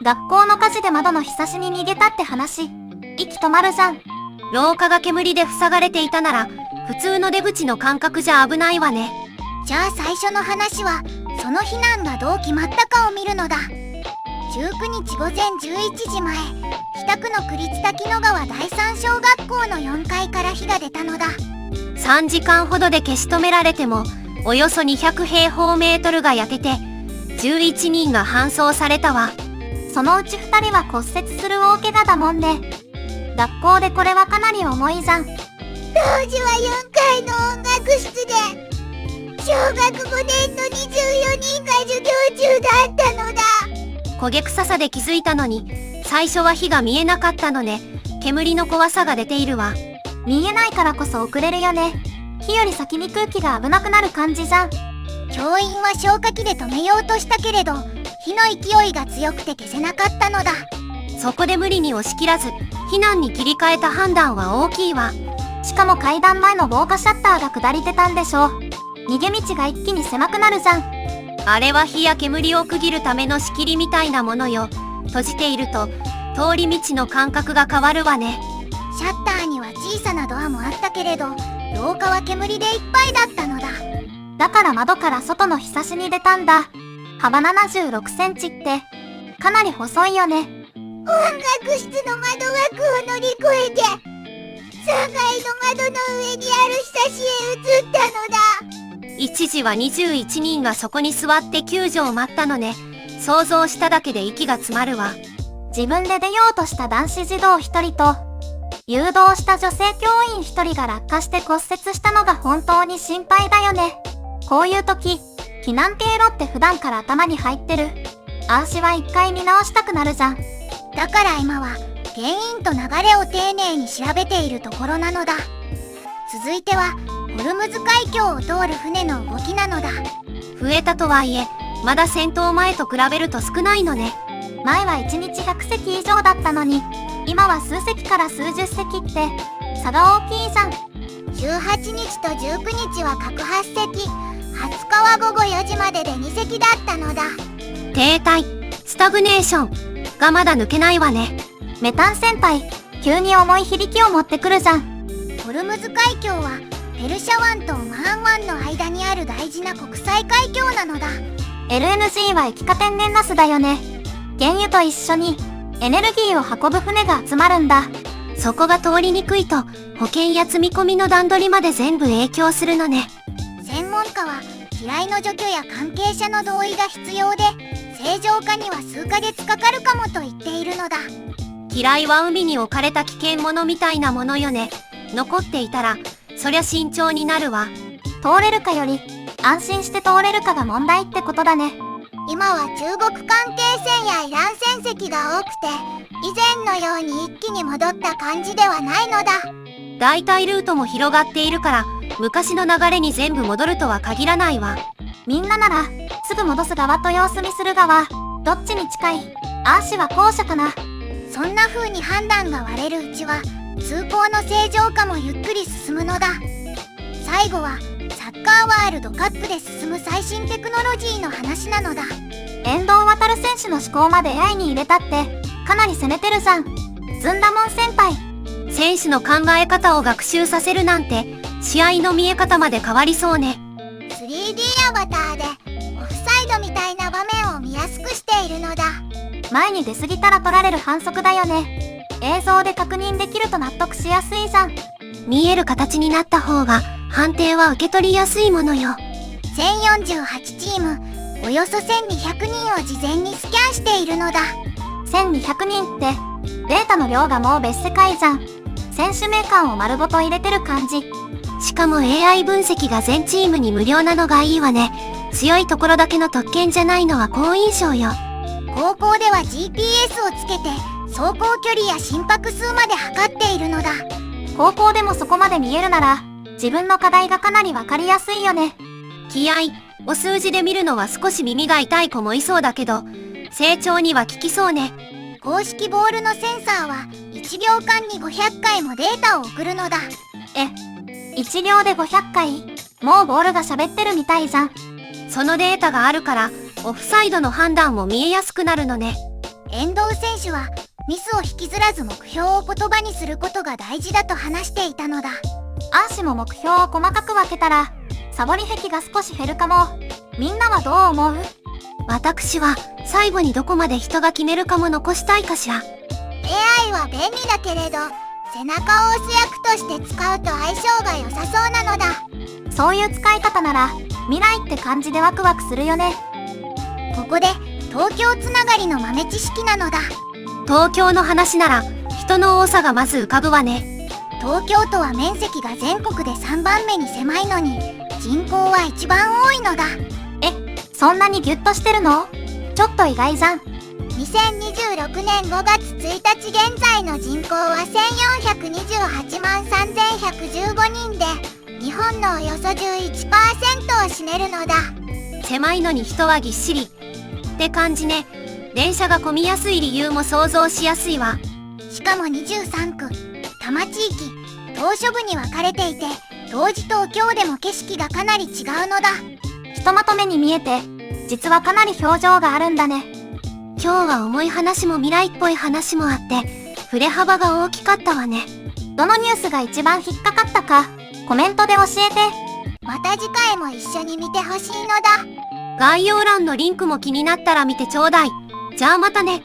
学校の火事で窓のひさしに逃げたって話。息止まるじゃん。廊下が煙で塞がれていたなら、普通の出口の間隔じゃ危ないわね。じゃあ最初の話は、その避難がどう決まったかを見るのだ。19日午前11時前、北区の区立滝野川第三小学校の4階から火が出たのだ。3時間ほどで消し止められても、およそ200平方メートルが焼けて、11人が搬送されたわ。そのうち2人は骨折する大怪我だもんね。学校でこれはかなり重いじゃん。当時は4階の音楽室で、小学5年の24人が授業中だったのだ。焦げ臭さで気づいたのに、最初は火が見えなかったので、煙の怖さが出ているわ。見えないからこそ遅れるよね。火より先に空気が危なくなる感じじゃん。教員は消火器で止めようとしたけれど、火の勢いが強くて消せなかったのだ。そこで無理に押し切らず、避難に切り替えた判断は大きいわ。しかも階段前の防火シャッターが下りてたんでしょ。逃げ道が一気に狭くなるじゃん。あれは火や煙を区切るための仕切りみたいなものよ。閉じていると、通り道の間隔が変わるわね。シャッターには小さなドアもあったけれど、廊下は煙でいっぱいだったのだ。だから窓から外のひさしに出たんだ。幅76センチって、かなり細いよね。音楽室の窓枠を乗り越えて、3階の窓の上にあるひさしへ移ったのだ。一時は21人がそこに座って救助を待ったのね。想像しただけで息が詰まるわ。自分で出ようとした男子児童1人と、誘導した女性教員1人が落下して骨折したのが本当に心配だよね。こういう時、避難経路って普段から頭に入ってる。あーしは一回見直したくなるじゃん。だから今は原因と流れを丁寧に調べているところなのだ。続いてはホルムズ海峡を通る船の動きなのだ。増えたとはいえ、まだ戦闘前と比べると少ないのね。前は1日100隻以上だったのに、今は数隻から数十隻って差が大きいじゃん。18日と19日は各8隻、20日は午後4時までで2隻だったのだ。停滞、スタグネーションがまだ抜けないわね。メタン先輩、急に重い響きを持ってくるじゃん。ホルムズ海峡はペルシャ湾とマーン湾の間にある大事な国際海峡なのだ。 LNG は液化天然ガスだよね。原油と一緒にエネルギーを運ぶ船が集まるんだ。そこが通りにくいと保険や積み込みの段取りまで全部影響するのね。専門家は機雷の除去や関係者の同意が必要で、正常化には数ヶ月かかるかもと言っているのだ。機雷は海に置かれた危険物みたいなものよね。残っていたらそりゃ慎重になるわ。通れるかより安心して通れるかが問題ってことだね。今は中国関係船やイラン船籍が多くて、以前のように一気に戻った感じではないのだ。代替ルートも広がっているから、昔の流れに全部戻るとは限らないわ。みんなならすぐ戻す側と様子見する側、どっちに近い？あーしは後者かな。そんな風に判断が割れるうちは、通行の正常化もゆっくり進むのだ。最後はサッカーワールドカップで進む最新テクノロジーの話なのだ。遠藤航選手の思考まで AI に入れたってかなり攻めてるじゃん。ずんだもん先輩。選手の考え方を学習させるなんて、試合の見え方まで変わりそうね。 3D アバターでオフサイドみたいな場面を見やすくしているのだ。前に出過ぎたら取られる反則だよね。映像で確認できると納得しやすいじゃん。見える形になった方が判定は受け取りやすいものよ。1048チーム、およそ1200人を事前にスキャンしているのだ。1200人ってデータの量がもう別世界じゃん。選手名鑑を丸ごと入れてる感じ。しかも AI 分析が全チームに無料なのがいいわね。強いところだけの特権じゃないのは好印象よ。高校では GPS をつけて走行距離や心拍数まで測っているのだ。高校でもそこまで見えるなら自分の課題がかなりわかりやすいよね。気合を数字で見るのは少し耳が痛い子もいそうだけど、成長には効きそうね。公式ボールのセンサーは1秒間に500回もデータを送るのだ。1秒で500回？もうボールが喋ってるみたいじゃん。そのデータがあるからオフサイドの判断も見えやすくなるのね。遠藤選手はミスを引きずらず目標を言葉にすることが大事だと話していたのだ。アーシも目標を細かく分けたら、サボり癖が少し減るかも。みんなはどう思う？私は最後にどこまで人が決めるかも残したいかしら。 AI は便利だけれど、背中を押す役として使うと相性が良さそうなのだ。そういう使い方なら、未来って感じでワクワクするよね。ここで東京つながりの豆知識なのだ。東京の話なら人の多さがまず浮かぶわね。東京都は面積が全国で3番目に狭いのに人口は一番多いのだ。そんなにギュッとしてるの？ちょっと意外じゃん。2026年5月1日現在の人口は1428万3115人で、日本のおよそ 11% を占めるのだ。狭いのに人はぎっしりって感じね。電車が混みやすい理由も想像しやすいわ。しかも23区、多摩地域、島しょ部に分かれていて、東寺東京でも景色がかなり違うのだ。ひとまとめに見えて、実はかなり表情があるんだね。今日は重い話も未来っぽい話もあって、触れ幅が大きかったわね。どのニュースが一番引っかかったか、コメントで教えて。また次回も一緒に見てほしいのだ。概要欄のリンクも気になったら見てちょうだい。じゃあまたね。